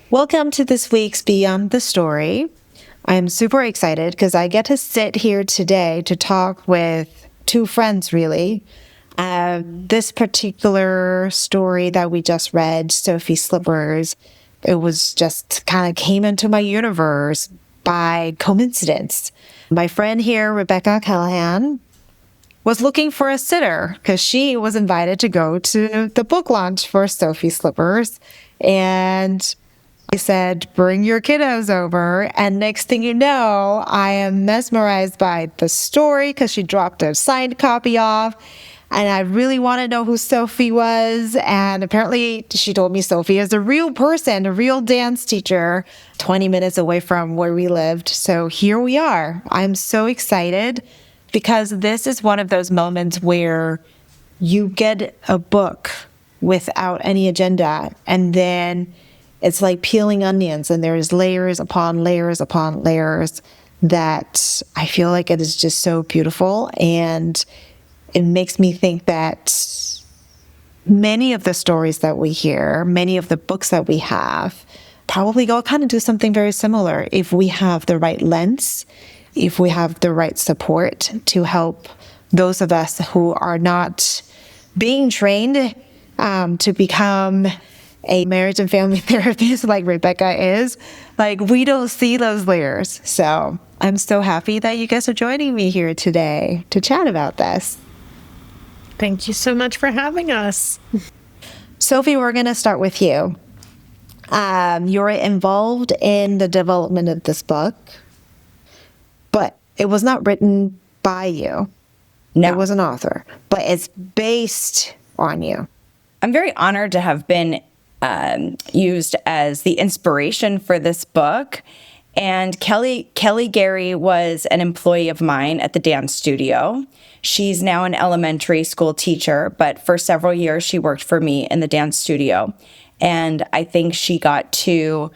Welcome to this week's Beyond the Story. I'm super excited because I get to sit here today to talk with two friends, really. This particular story that we just read, Sophie Slippers, it was just kind of came into my universe by coincidence. My friend here, Rebecca Callahan, was looking for a sitter because she was invited to go to the book launch for Sophie Slippers. And I said, bring your kiddos over. And next thing you know, I am mesmerized by the story because she dropped a signed copy off. And I really want to know who Sophie was. And apparently she told me Sophie is a real person, a real dance teacher, 20 minutes away from where we lived. So here we are. I'm so excited because this is one of those moments where you get a book without any agenda, and then it's like peeling onions, and there's layers upon layers upon layers that I feel like it is just so beautiful. And it makes me think that many of the stories that we hear, many of the books that we have, probably go kind of do something very similar if we have the right lens, if we have the right support to help those of us who are not being trained to become a marriage and family therapist like Rebecca is. Like, we don't see those layers. So I'm so happy that you guys are joining me here today to chat about this. Thank you so much for having us. Sophie, we're going to start with you. You're involved in the development of this book, but it was not written by you. No. It was an author, but it's based on you. I'm very honored to have been used as the inspiration for this book. And Kelly Gary was an employee of mine at the dance studio. She's now an elementary school teacher, but for several years she worked for me in the dance studio. And I think she got to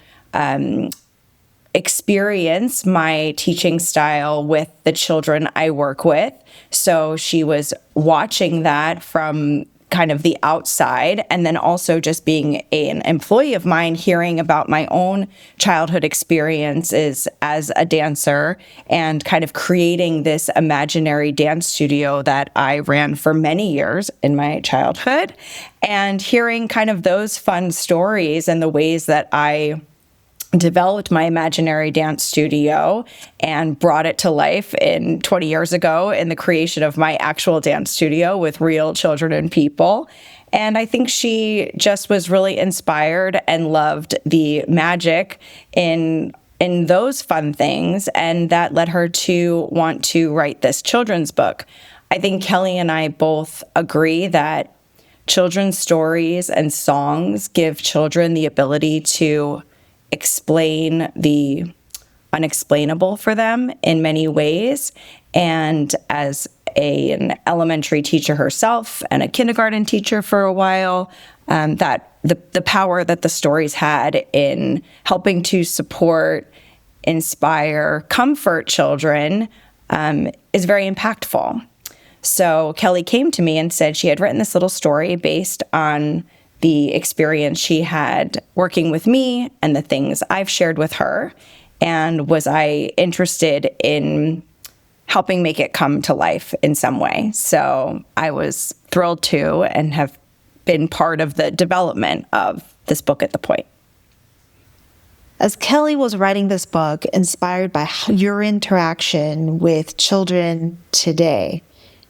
experience my teaching style with the children I work with. So she was watching that from kind of the outside, and then also just being an employee of mine, hearing about my own childhood experiences as a dancer and kind of creating this imaginary dance studio that I ran for many years in my childhood, and hearing kind of those fun stories and the ways that I developed my imaginary dance studio and brought it to life 20 years ago in the creation of my actual dance studio with real children and people. And I think she just was really inspired and loved the magic in those fun things, and that led her to want to write this children's book. I think Kelly and I both agree that children's stories and songs give children the ability to explain the unexplainable for them in many ways. And as an elementary teacher herself and a kindergarten teacher for a while, that the power that the stories had in helping to support, inspire, comfort children is very impactful. So Kelly came to me and said she had written this little story based on the experience she had working with me and the things I've shared with her. And was I interested in helping make it come to life in some way? So I was thrilled to, and have been part of the development of this book at the point. As Kelly was writing this book, inspired by your interaction with children today,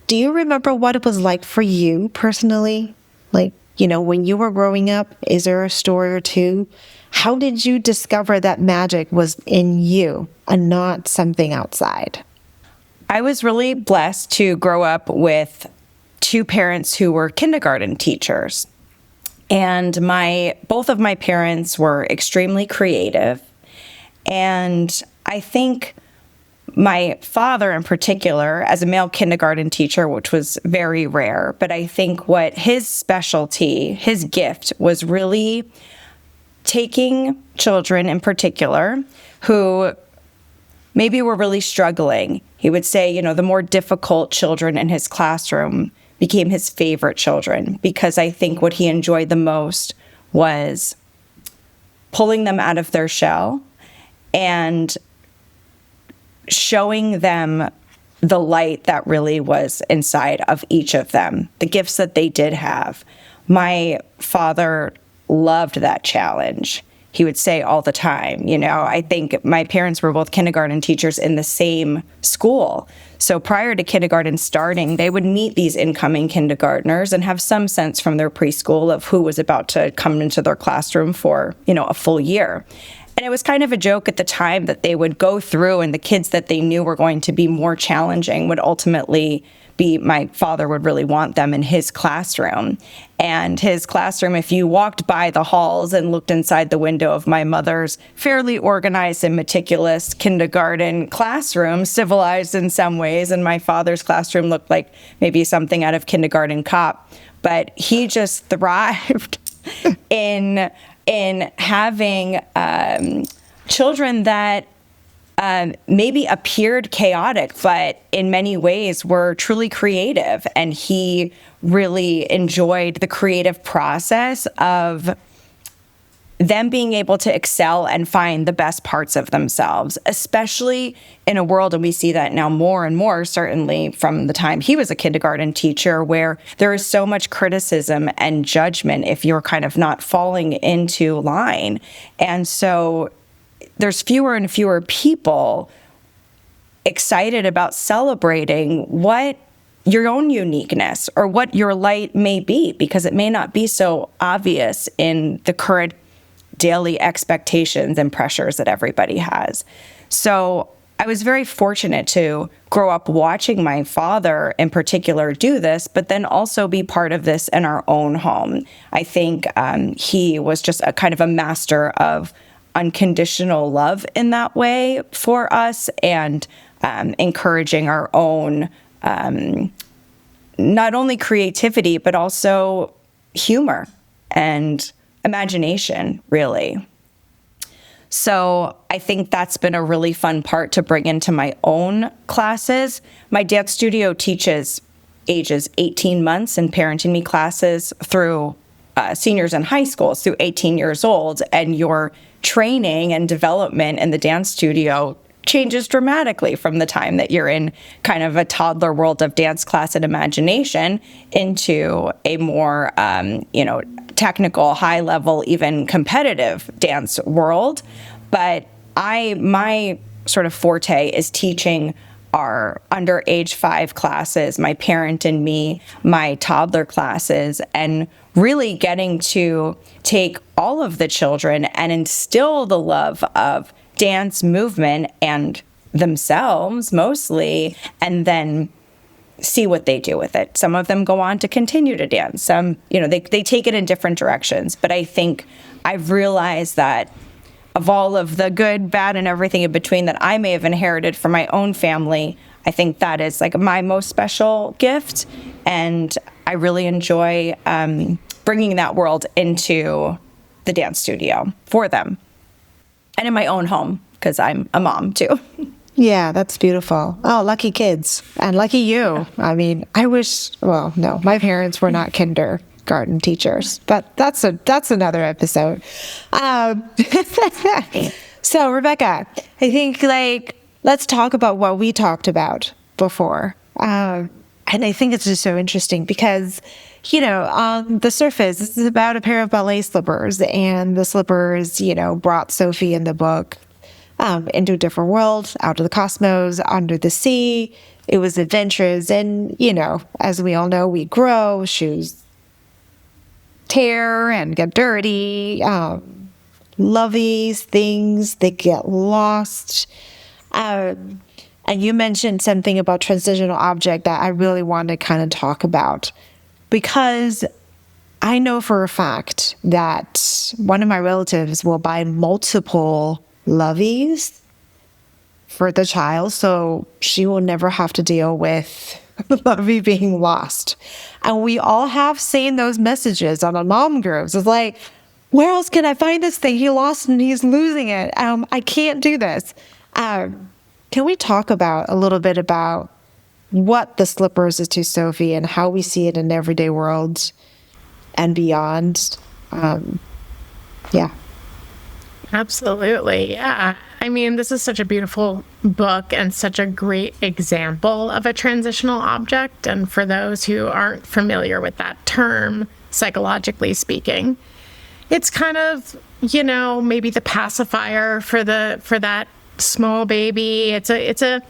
do you remember what it was like for you personally? Like, when you were growing up, is there a story or two? How did you discover that magic was in you and not something outside? I was really blessed to grow up with two parents who were kindergarten teachers. And both of my parents were extremely creative. And I think my father in particular, as a male kindergarten teacher, which was very rare, but I think what his specialty, his gift, was really taking children in particular who maybe were really struggling. He would say, the more difficult children in his classroom became his favorite children, because I think what he enjoyed the most was pulling them out of their shell and showing them the light that really was inside of each of them, the gifts that they did have. My father loved that challenge. He would say all the time, I think my parents were both kindergarten teachers in the same school. So prior to kindergarten starting, they would meet these incoming kindergartners and have some sense from their preschool of who was about to come into their classroom for, a full year. And it was kind of a joke at the time that they would go through, and the kids that they knew were going to be more challenging would ultimately be, my father would really want them in his classroom. And his classroom, if you walked by the halls and looked inside the window of my mother's fairly organized and meticulous kindergarten classroom, civilized in some ways, and my father's classroom looked like maybe something out of Kindergarten Cop, but he just thrived in having children that maybe appeared chaotic, but in many ways were truly creative. And he really enjoyed the creative process of them being able to excel and find the best parts of themselves, especially in a world, and we see that now more and more, certainly from the time he was a kindergarten teacher, where there is so much criticism and judgment if you're kind of not falling into line. And so there's fewer and fewer people excited about celebrating what your own uniqueness or what your light may be, because it may not be so obvious in the current daily expectations and pressures that everybody has. So I was very fortunate to grow up watching my father in particular do this, but then also be part of this in our own home. I think he was just a kind of a master of unconditional love in that way for us, and encouraging our own not only creativity, but also humor and imagination, really. So I think that's been a really fun part to bring into my own classes. My dance studio teaches ages 18 months in Parenting Me classes through seniors in high school, through 18 years old, and your training and development in the dance studio changes dramatically from the time that you're in kind of a toddler world of dance class and imagination into a more, technical, high level, even competitive dance world. But my sort of forte is teaching our under age 5 classes, my Parent and Me, my toddler classes, and really getting to take all of the children and instill the love of dance, movement, and themselves mostly, and then see what they do with it. Some of them go on to continue to dance. Some, they take it in different directions. But I think I've realized that of all of the good, bad, and everything in between that I may have inherited from my own family, I think that is like my most special gift. And I really enjoy bringing that world into the dance studio for them. And in my own home, because I'm a mom too. Yeah, that's beautiful. Oh, lucky kids. And lucky you. I mean, no, my parents were not kindergarten teachers, but that's another episode. So, Rebecca, I think let's talk about what we talked about before. And I think it's just so interesting because, on the surface, this is about a pair of ballet slippers, and the slippers, brought Sophie in the book into a different world, out of the cosmos, under the sea. It was adventures. And, as we all know, we grow, shoes tear and get dirty, loveys, things, they get lost. And you mentioned something about transitional object that I really want to kind of talk about, because I know for a fact that one of my relatives will buy multiple loveys for the child, so she will never have to deal with lovey being lost. And we all have seen those messages on the mom groups. It's like, where else can I find this thing? He lost and he's losing it. I can't do this. Can we talk a little bit about what the slippers is to Sophie and how we see it in everyday world and beyond? Yeah. Absolutely. Yeah. I mean, this is such a beautiful book and such a great example of a transitional object. And for those who aren't familiar with that term, psychologically speaking, it's kind of, maybe the pacifier for that small baby. It's a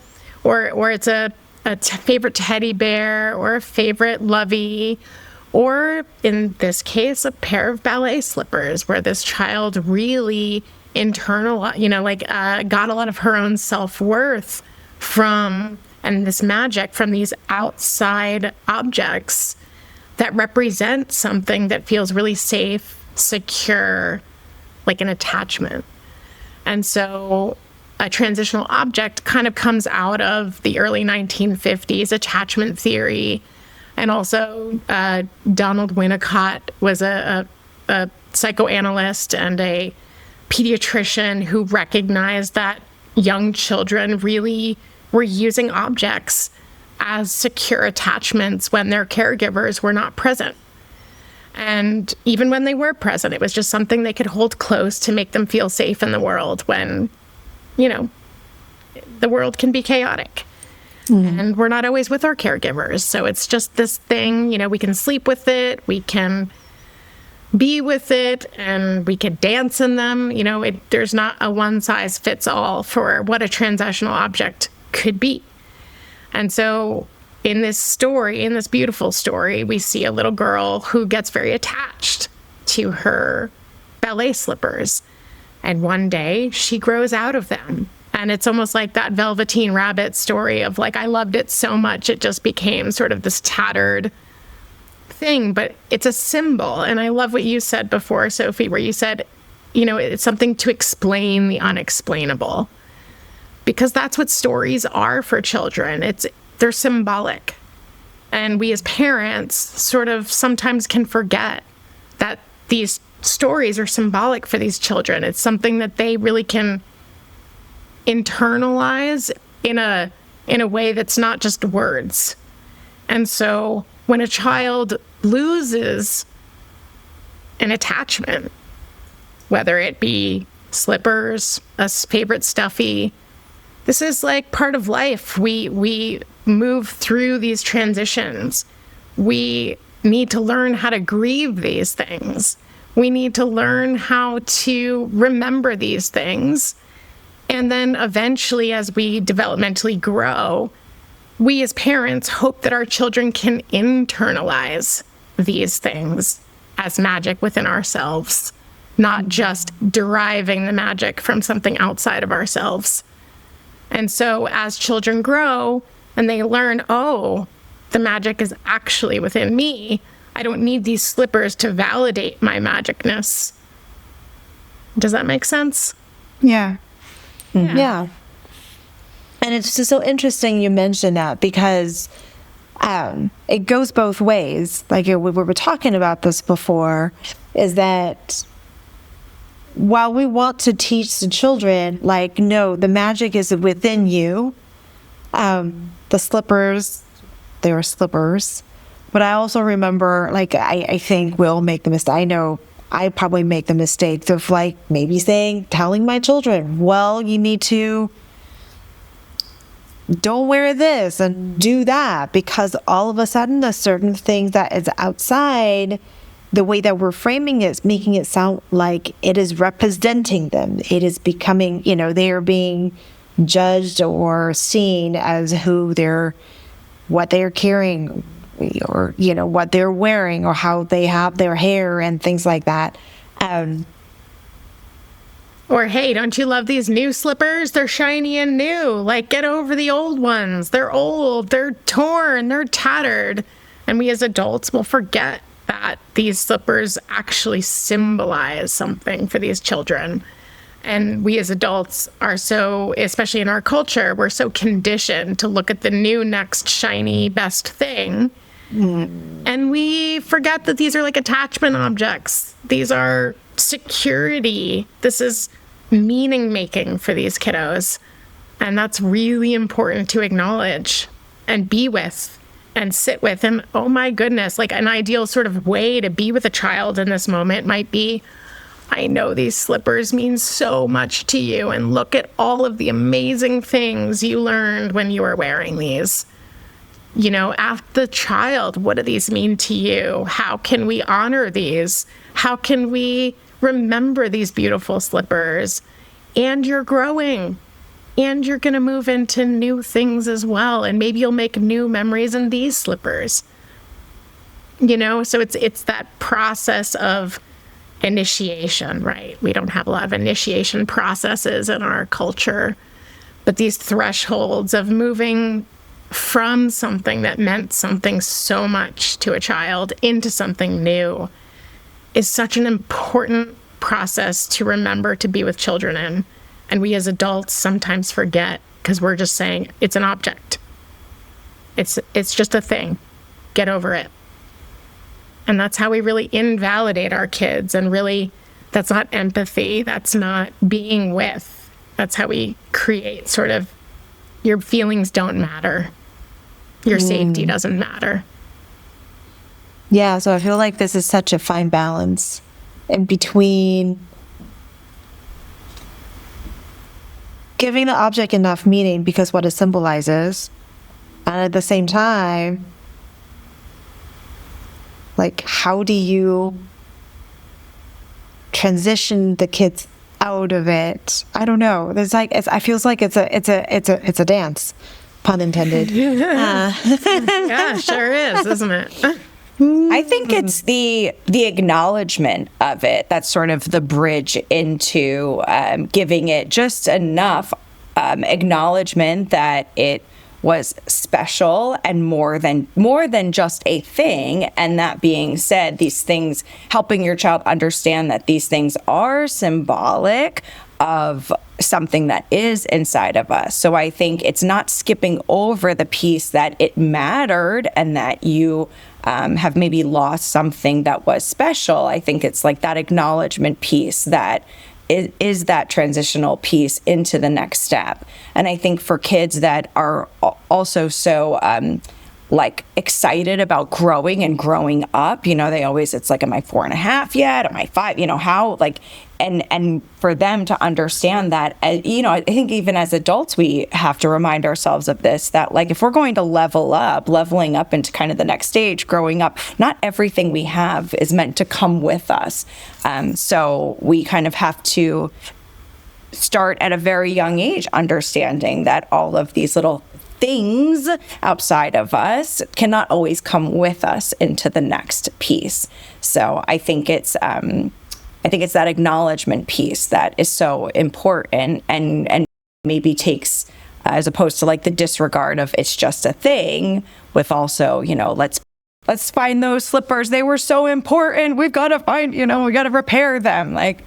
favorite teddy bear or a favorite lovey, or in this case, a pair of ballet slippers where this child really got a lot of her own self-worth from, and this magic from these outside objects that represent something that feels really safe, secure, like an attachment. And so a transitional object kind of comes out of the early 1950s attachment theory. And also Donald Winnicott was a psychoanalyst and a pediatrician who recognized that young children really were using objects as secure attachments when their caregivers were not present. And even when they were present, it was just something they could hold close to make them feel safe in the world when, the world can be chaotic. Mm-hmm. And we're not always with our caregivers. So it's just this thing, we can sleep with it, we can be with it, and we could dance in them. There's not a one-size-fits-all for what a transitional object could be. And so in this beautiful story, we see a little girl who gets very attached to her ballet slippers. And one day she grows out of them. And it's almost like that Velveteen Rabbit story of I loved it so much, it just became sort of this tattered thing, but it's a symbol. And I love what you said before, Sophie, where you said, it's something to explain the unexplainable, because that's what stories are for children. They're symbolic. And we as parents sort of sometimes can forget that these stories are symbolic for these children. It's something that they really can internalize in a way that's not just words. And so when a child loses an attachment, whether it be slippers, a favorite stuffy, this is part of life. We move through these transitions. We need to learn how to grieve these things. We need to learn how to remember these things. And then eventually, as we developmentally grow, we as parents hope that our children can internalize these things as magic within ourselves, not just deriving the magic from something outside of ourselves. And so as children grow and they learn, oh, the magic is actually within me, I don't need these slippers to validate my magicness. Does that make sense? Yeah. Yeah. And it's just so interesting you mentioned that, because it goes both ways. We were talking about this before, is that while we want to teach the children, no, the magic is within you. The slippers, they were slippers. But I also remember, I think we'll make the mistake. I know I probably make the mistake of maybe telling my children, well, you need to don't wear this and do that, because all of a sudden a certain thing that is outside, the way that we're framing it is making it sound like it is representing them. It is becoming, they are being judged or seen as what they're carrying, or what they're wearing, or how they have their hair and things like that. Or, hey, don't you love these new slippers? They're shiny and new. Get over the old ones. They're old, they're torn, they're tattered. And we as adults will forget that these slippers actually symbolize something for these children. And we as adults are so, especially in our culture, we're so conditioned to look at the new, next, shiny, best thing. And we forget that these are attachment objects. These are security. This is meaning making for these kiddos. And that's really important to acknowledge and be with and sit with. And oh my goodness, an ideal sort of way to be with a child in this moment might be, I know these slippers mean so much to you, and look at all of the amazing things you learned when you were wearing these. Ask the child, what do these mean to you? How can we honor these? How can we remember these beautiful slippers? And you're growing, and you're going to move into new things as well. And maybe you'll make new memories in these slippers. So it's that process of initiation, right? We don't have a lot of initiation processes in our culture, but these thresholds of moving from something that meant something so much to a child into something new is such an important process to remember to be with children in. And we as adults sometimes forget because we're just saying it's an object. It's just a thing. Get over it. And that's how we really invalidate our kids. And really, that's not empathy. That's not being with. That's how we create sort of your feelings don't matter. Your safety doesn't matter. Yeah, so I feel like this is such a fine balance in between giving the object enough meaning because what it symbolizes, and at the same time, like, how do you transition the kids out of it? I don't know. There's like, I feels like it's a dance, pun intended. Yeah, sure is, isn't it? I think it's the acknowledgement of it that's sort of the bridge into giving it just enough acknowledgement that it was special and more than just a thing. And that being said, these things, helping your child understand that these things are symbolic of something that is inside of us. So I think it's not skipping over the piece that it mattered and that you have maybe lost something that was special. I think it's like that acknowledgement piece that is that transitional piece into the next step. And I think for kids that are also so like excited about growing and growing up, they always, it's like, am I 4.5 yet? Am I 5? How, like, and for them to understand that, I think even as adults, we have to remind ourselves of this, that like, if we're going to leveling up into kind of the next stage, growing up, not everything we have is meant to come with us. So we kind of have to start at a very young age, understanding that all of these little things outside of us cannot always come with us into the next piece. So I think it's that acknowledgement piece that is so important and maybe takes, as opposed to like the disregard of it's just a thing, with also, let's find those slippers. They were so important. We've got to find, we got to repair them. Like,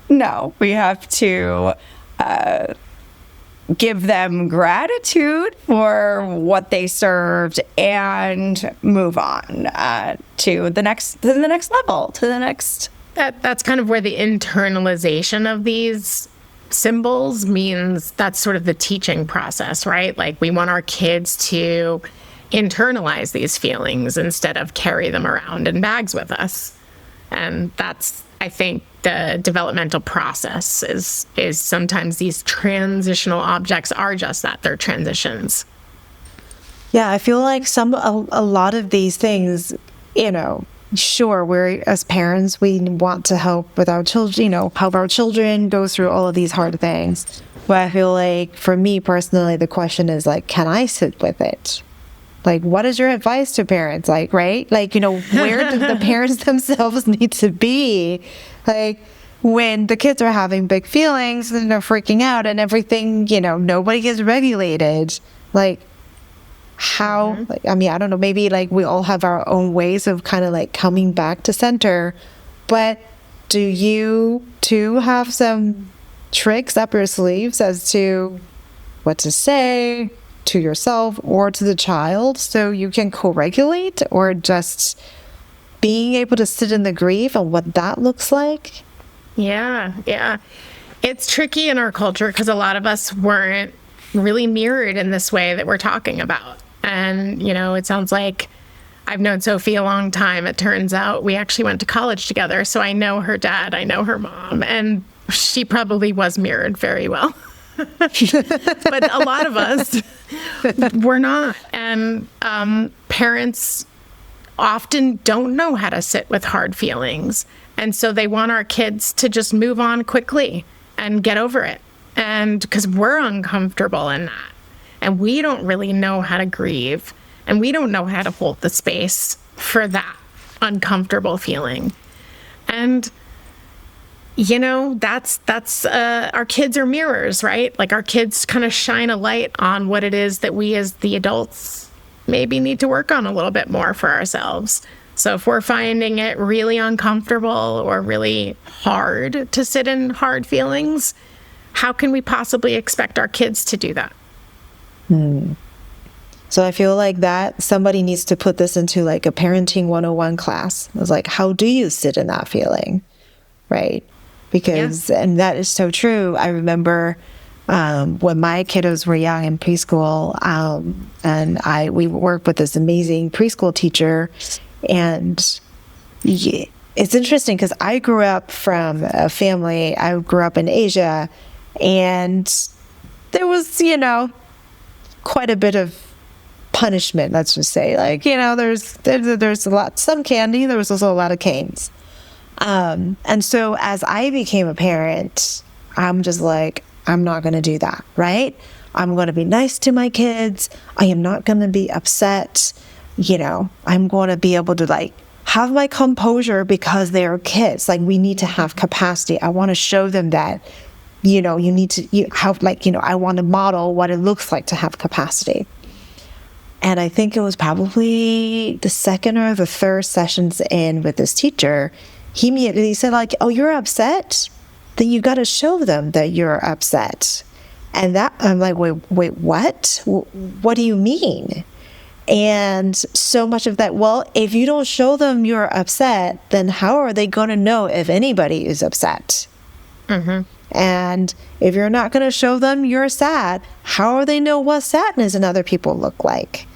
no, we have to give them gratitude for what they served and move on to the next level, to the next. That's kind of where the internalization of these symbols means that's sort of the teaching process, right? Like, we want our kids to internalize these feelings instead of carry them around in bags with us. And that's, I think, the developmental process is sometimes these transitional objects are just that, they're transitions. Yeah, I feel like a lot of these things, sure, we're, as parents, we want to help with our children, help our children go through all of these hard things. But I feel like, for me personally, the question is like, can I sit with it? Like, what is your advice to parents? Like, right? Like, where do the parents themselves need to be? Like, when the kids are having big feelings and they're freaking out and everything, nobody is regulated. Like, how, like, I mean, I don't know, maybe like we all have our own ways of kind of like coming back to center. But do you too have some tricks up your sleeves as to what to say to yourself or to the child so you can co-regulate, or just being able to sit in the grief and what that looks like? Yeah. It's tricky in our culture because a lot of us weren't really mirrored in this way that we're talking about. And, it sounds like I've known Sophie a long time. It turns out we actually went to college together. So I know her dad, I know her mom, and she probably was mirrored very well. But a lot of us were not. And parents often don't know how to sit with hard feelings. And so they want our kids to just move on quickly and get over it. And because we're uncomfortable in that. And we don't really know how to grieve. And we don't know how to hold the space for that uncomfortable feeling. And, you know, that's our kids are mirrors, right? Like our kids kind of shine a light on what it is that we as the adults maybe need to work on a little bit more for ourselves. So if we're finding it really uncomfortable or really hard to sit in hard feelings, how can we possibly expect our kids to do that? So I feel like that somebody needs to put this into like a parenting 101 class. It's like, how do you sit in that feeling? Right? Because, and that is so true. I remember when my kiddos were young in preschool, and we worked with this amazing preschool teacher, and it's interesting because I grew up from a family, I grew up in Asia, and there was, you know, quite a bit of punishment, let's just say. Like, you know, there's a lot, some candy, there was also a lot of canes. And so as I became a parent, I'm just like, I'm not going to do that, right? I'm going to be nice to my kids. I am not going to be upset. You know, I'm going to be able to like have my composure because they are kids. Like we need to have capacity. I want to show them that, you know, I want to model what it looks like to have capacity. And I think it was probably the second or the third sessions in with this teacher, he immediately said like, oh, you're upset? Then you got to show them that you're upset. And that, I'm like, wait, what? What do you mean? And so much of that, well, if you don't show them you're upset, then how are they going to know if anybody is upset? Mm-hmm. And if you're not going to show them you're sad, how are they know what sadness in other people look like?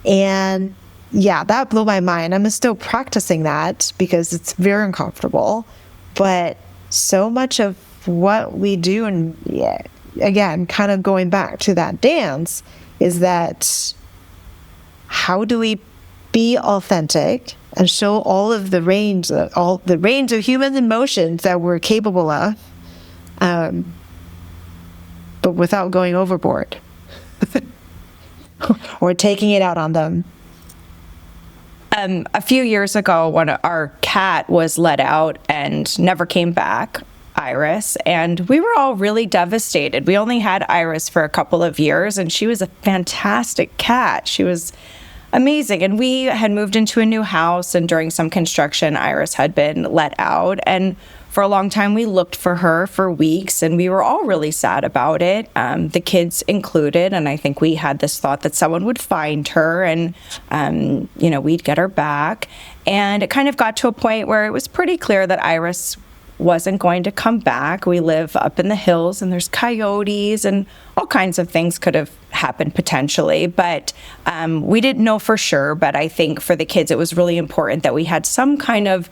And yeah, that blew my mind. I'm still practicing that because it's very uncomfortable. But so much of what we do, and yeah, again, kind of going back to that dance, is that how do we be authentic and show all of the range of human emotions that we're capable of, but without going overboard or taking it out on them. A few years ago, when our cat was let out and never came back, Iris, and we were all really devastated. We only had Iris for a couple of years, and she was a fantastic cat. She was amazing. And we had moved into a new house, and during some construction, Iris had been let out. And for a long time, we looked for her for weeks, and we were all really sad about it, the kids included. And I think we had this thought that someone would find her and, we'd get her back. And it kind of got to a point where it was pretty clear that Iris wasn't going to come back. We live up in the hills, and there's coyotes, and all kinds of things could have happened potentially. But we didn't know for sure. But I think for the kids, it was really important that we had some kind of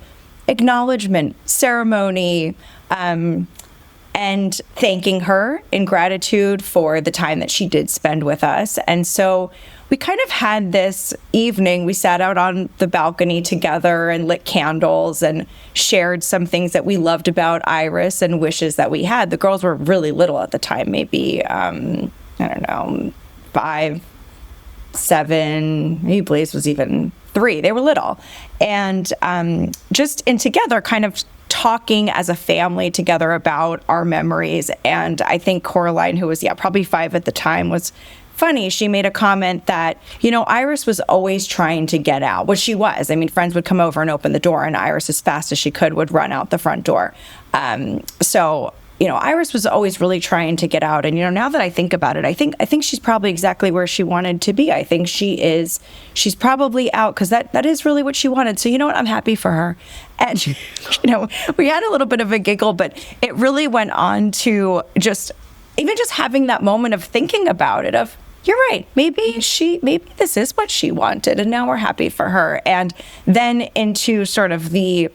acknowledgement ceremony, and thanking her in gratitude for the time that she did spend with us. And so we kind of had this evening, we sat out on the balcony together and lit candles and shared some things that we loved about Iris and wishes that we had. The girls were really little at the time, maybe, 5, 7, maybe Blaze was even 3. They were little. And just in together, kind of talking as a family together about our memories. And I think Coraline, who was, probably 5 at the time, was funny. She made a comment that, Iris was always trying to get out, which she was. I mean, friends would come over and open the door, and Iris, as fast as she could, would run out the front door. Iris was always really trying to get out. And, now that I think about it, I think she's probably exactly where she wanted to be. I think she's probably out because that is really what she wanted. So, you know what? I'm happy for her. And, we had a little bit of a giggle, but it really went on to just having that moment of thinking about it, of, you're right. Maybe this is what she wanted, and now we're happy for her. And then into sort of the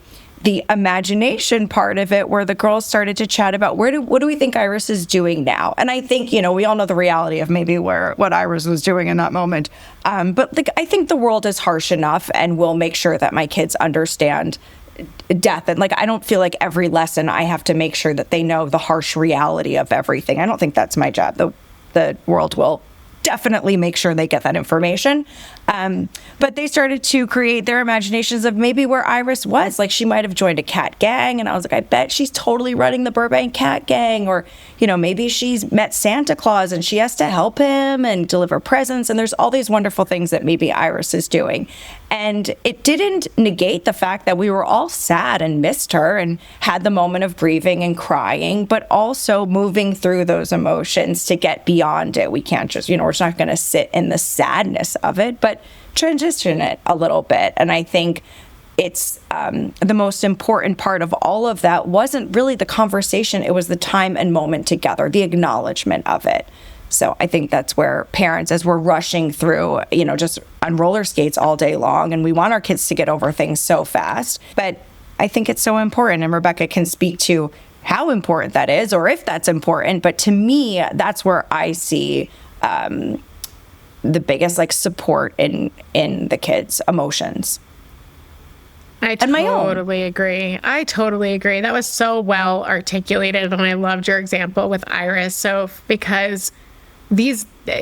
imagination part of it, where the girls started to chat about what do we think Iris is doing now? And I think, we all know the reality of maybe what Iris was doing in that moment. But like, I think the world is harsh enough, and will make sure that my kids understand death. And like, I don't feel like every lesson I have to make sure that they know the harsh reality of everything. I don't think that's my job. The world will definitely make sure they get that information. But they started to create their imaginations of maybe where Iris was. Like, she might have joined a cat gang. And I was like, I bet she's totally running the Burbank cat gang. Or, maybe she's met Santa Claus and she has to help him and deliver presents. And there's all these wonderful things that maybe Iris is doing. And it didn't negate the fact that we were all sad and missed her and had the moment of grieving and crying, but also moving through those emotions to get beyond it. We can't just, we're just not going to sit in the sadness of it, but transition it a little bit. And I think it's the most important part of all of that wasn't really the conversation. It was the time and moment together, the acknowledgement of it. So I think that's where parents, as we're rushing through, just on roller skates all day long, and we want our kids to get over things so fast. But I think it's so important, and Rebecca can speak to how important that is, or if that's important. But to me, that's where I see the biggest support in the kids' emotions. I totally agree. That was so well articulated, and I loved your example with Iris. So because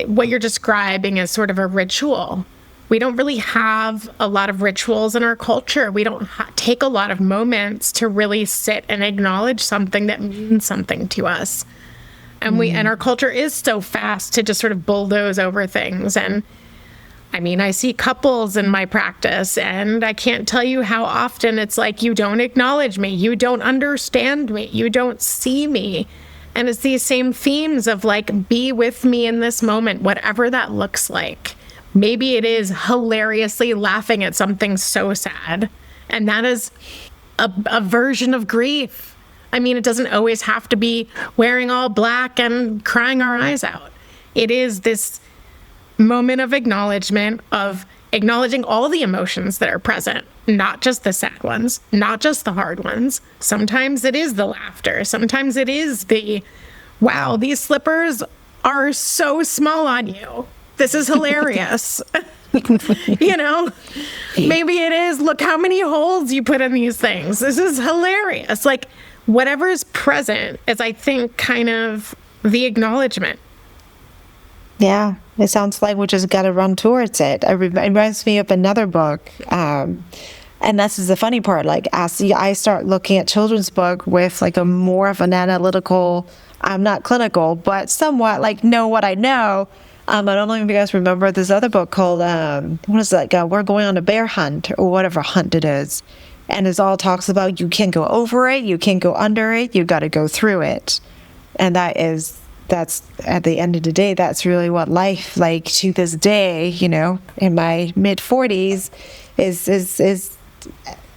what you're describing is sort of a ritual. We don't really have a lot of rituals in our culture. We don't take a lot of moments to really sit and acknowledge something that means something to us. And and our culture is so fast to just sort of bulldoze over things. And I mean, I see couples in my practice, and I can't tell you how often it's like, you don't acknowledge me, you don't understand me, you don't see me. And it's these same themes of be with me in this moment, whatever that looks like. Maybe it is hilariously laughing at something so sad. And that is a version of grief. I mean, it doesn't always have to be wearing all black and crying our eyes out. It is this moment of acknowledgement, of acknowledging all the emotions that are present, not just the sad ones, not just the hard ones. Sometimes it is the laughter. Sometimes it is the, wow, these slippers are so small on you. This is hilarious. Maybe it is, look how many holes you put in these things. This is hilarious. Whatever is present is, I think, kind of the acknowledgement. Yeah, it sounds like we just got to run towards it. It reminds me of another book. And this is the funny part. As I start looking at children's book with a more of an analytical, I'm not clinical, but somewhat know what I know. I don't know if you guys remember this other book called, what is it? We're going on a bear hunt, or whatever hunt it is. And it all talks about, you can't go over it, you can't go under it, you got to go through it. And that's at the end of the day, that's really what life, to this day, in my mid-40s, is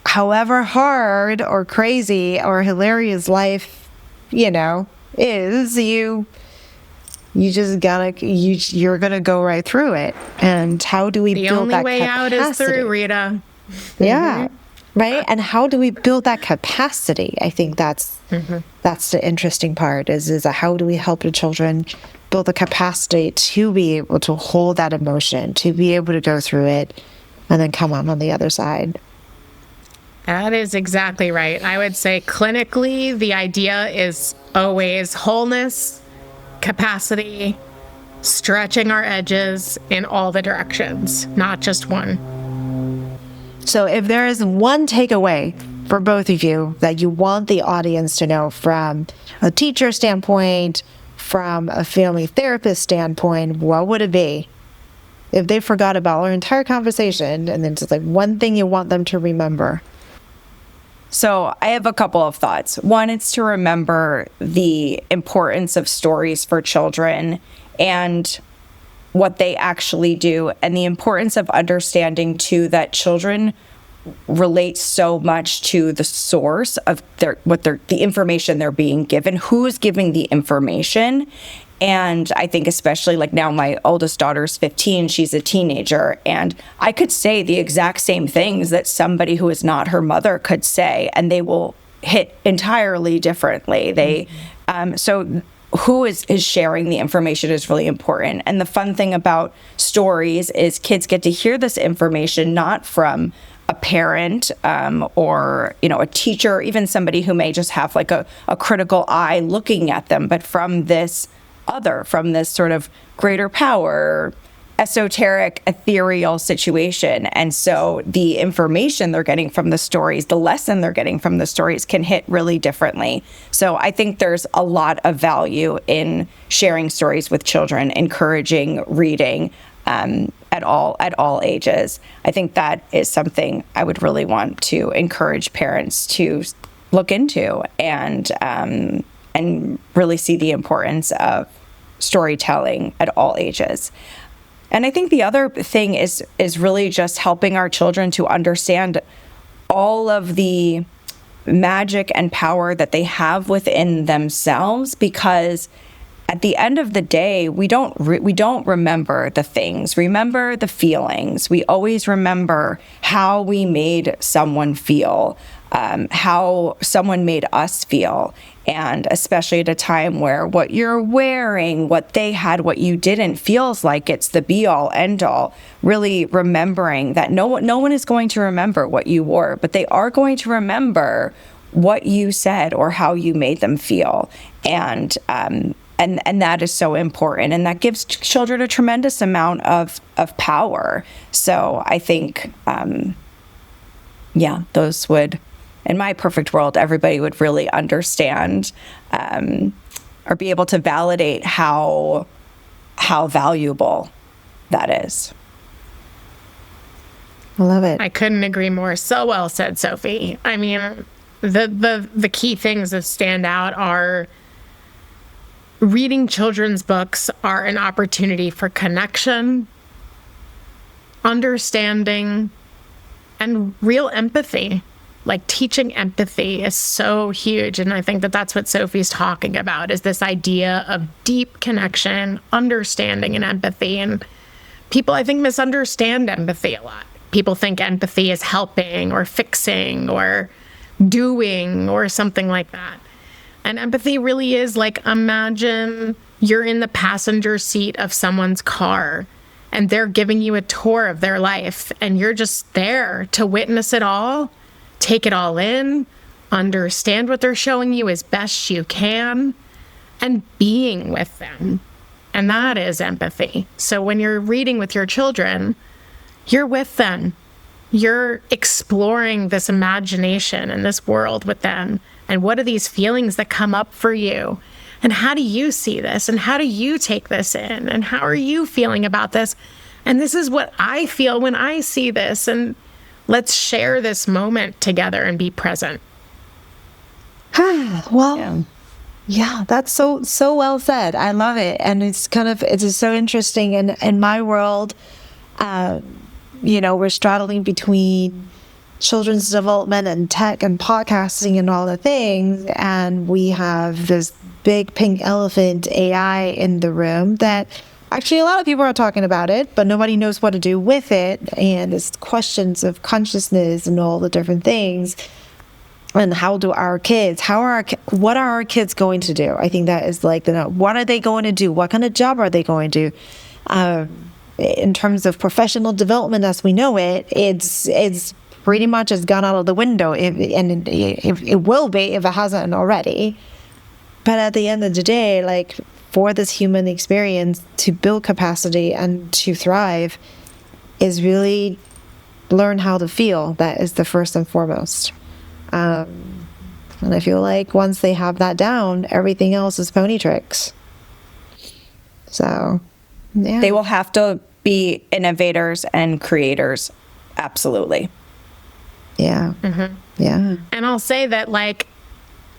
however hard or crazy or hilarious life, is, you just gotta, you're gonna go right through it. And how do we build that capacity? The only way out is through, Rita. Yeah. Right. And how do we build that capacity? I think that's the interesting part is how do we help the children build the capacity to be able to hold that emotion, to be able to go through it, and then come on the other side. That is exactly right. I would say clinically, the idea is always wholeness, capacity, stretching our edges in all the directions, not just one. So if there is one takeaway for both of you that you want the audience to know from a teacher standpoint, from a family therapist standpoint, what would it be? If they forgot about our entire conversation, and then just one thing you want them to remember. So I have a couple of thoughts. One, it's to remember the importance of stories for children and what they actually do, and the importance of understanding too that children relate so much to the source of the information they're being given, who is giving the information, And I think especially like now my oldest daughter's 15, she's a teenager, and I could say the exact same things that somebody who is not her mother could say, and they will hit entirely differently. So who is sharing the information is really important. And the fun thing about stories is kids get to hear this information not from a parent or, a teacher, or even somebody who may just have like a critical eye looking at them, but from this sort of greater power, esoteric, ethereal situation. And so the information they're getting from the stories, the lesson they're getting from the stories can hit really differently. So I think there's a lot of value in sharing stories with children, encouraging reading at all ages. I think that is something I would really want to encourage parents to look into and really see the importance of storytelling at all ages. And I think the other thing is really just helping our children to understand all of the magic and power that they have within themselves, because at the end of the day, we don't remember the things. Remember the feelings. We always remember how we made someone feel, how someone made us feel. And especially at a time where what you're wearing, what they had, what you didn't, feels like it's the be-all, end-all. Really remembering that no one is going to remember what you wore, but they are going to remember what you said or how you made them feel. And that is so important. And that gives children a tremendous amount of power. So I think, those would... In my perfect world, everybody would really understand or be able to validate how valuable that is. I love it. I couldn't agree more. So well said, Sophie. I mean, the key things that stand out are reading children's books are an opportunity for connection, understanding, and real empathy. Like, teaching empathy is so huge. And I think that that's what Sophie's talking about, is this idea of deep connection, understanding, and empathy. And people, I think, misunderstand empathy a lot. People think empathy is helping or fixing or doing or something like that. And empathy really is like, imagine you're in the passenger seat of someone's car and they're giving you a tour of their life, and you're just there to witness it all. Take it all in, understand what they're showing you as best you can, and being with them. And that is empathy. So when you're reading with your children, you're with them. You're exploring this imagination and this world with them. And what are these feelings that come up for you? And how do you see this? And how do you take this in? And how are you feeling about this? And this is what I feel when I see this. And let's share this moment together and be present. Well, yeah, that's so well said. I love it. And it's just so interesting. In my world, we're straddling between children's development and tech and podcasting and all the things. And we have this big pink elephant, AI, in the room that actually a lot of people are talking about it, but nobody knows what to do with it. And it's questions of consciousness and all the different things. And what are our kids going to do? I think that is like, what are they going to do? What kind of job are they going to do? In terms of professional development as we know it, it's pretty much has gone out of the window. And it will be if it hasn't already. But at the end of the day, like, for this human experience to build capacity and to thrive is really learn how to feel. That is the first and foremost. And I feel like once they have that down, everything else is pony tricks. So, yeah. They will have to be innovators and creators. Absolutely. Yeah. Mm-hmm. Yeah. And I'll say that, like,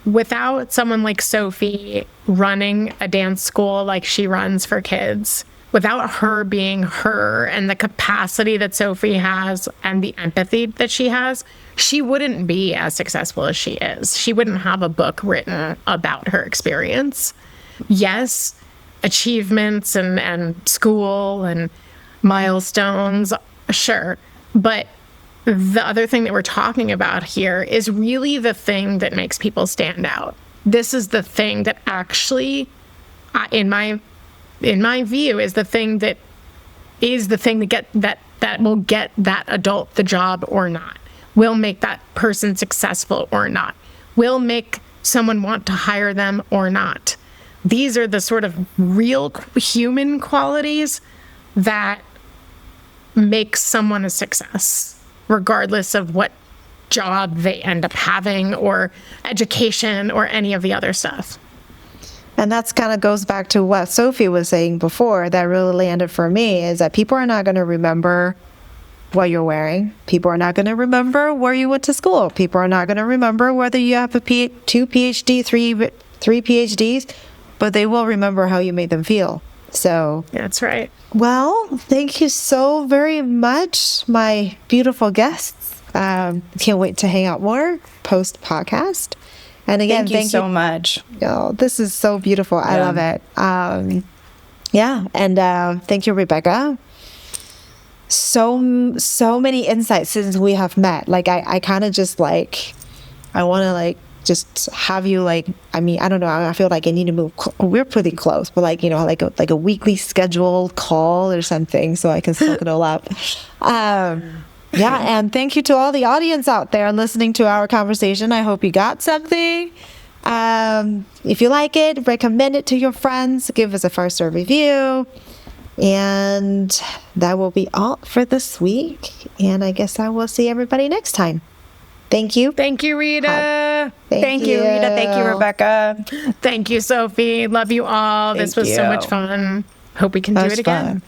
without someone like Sophie running a dance school like she runs for kids, without her being her and the capacity that Sophie has and the empathy that she has, she wouldn't be as successful as she is. She wouldn't have a book written about her experience. Yes, achievements and school and milestones, sure. But the other thing that we're talking about here is really the thing that makes people stand out. This is the thing that actually, in my view, is the thing that will get that adult the job or not, will make that person successful or not, will make someone want to hire them or not. These are the sort of real human qualities that make someone a success, regardless of what job they end up having or education or any of the other stuff. And that's kind of goes back to what Sophie was saying before that really landed for me, is that people are not going to remember what you're wearing. People are not going to remember where you went to school. People are not going to remember whether you have two PhD, three PhDs, but they will remember how you made them feel. So that's right. Well, thank you so very much, my beautiful guests. Can't wait to hang out more post podcast. And again, thank you so much. Oh, this is so beautiful. I love it. And thank you, Rebecca. So many insights since we have met. Like I kind of just like, I want to like just have you like, I mean, I don't know. I feel like I need to move. We're pretty close, but like, you know, like a weekly scheduled call or something so I can soak it all up. Yeah, and thank you to all the audience out there listening to our conversation. I hope you got something. If you like it, recommend it to your friends. Give us a 5-star review. And that will be all for this week. And I guess I will see everybody next time. Thank you. Thank you, Rita. Thank you, Rita. Thank you, Rebecca. Thank you, Sophie. Love you all. This was so much fun. Hope we can do it again.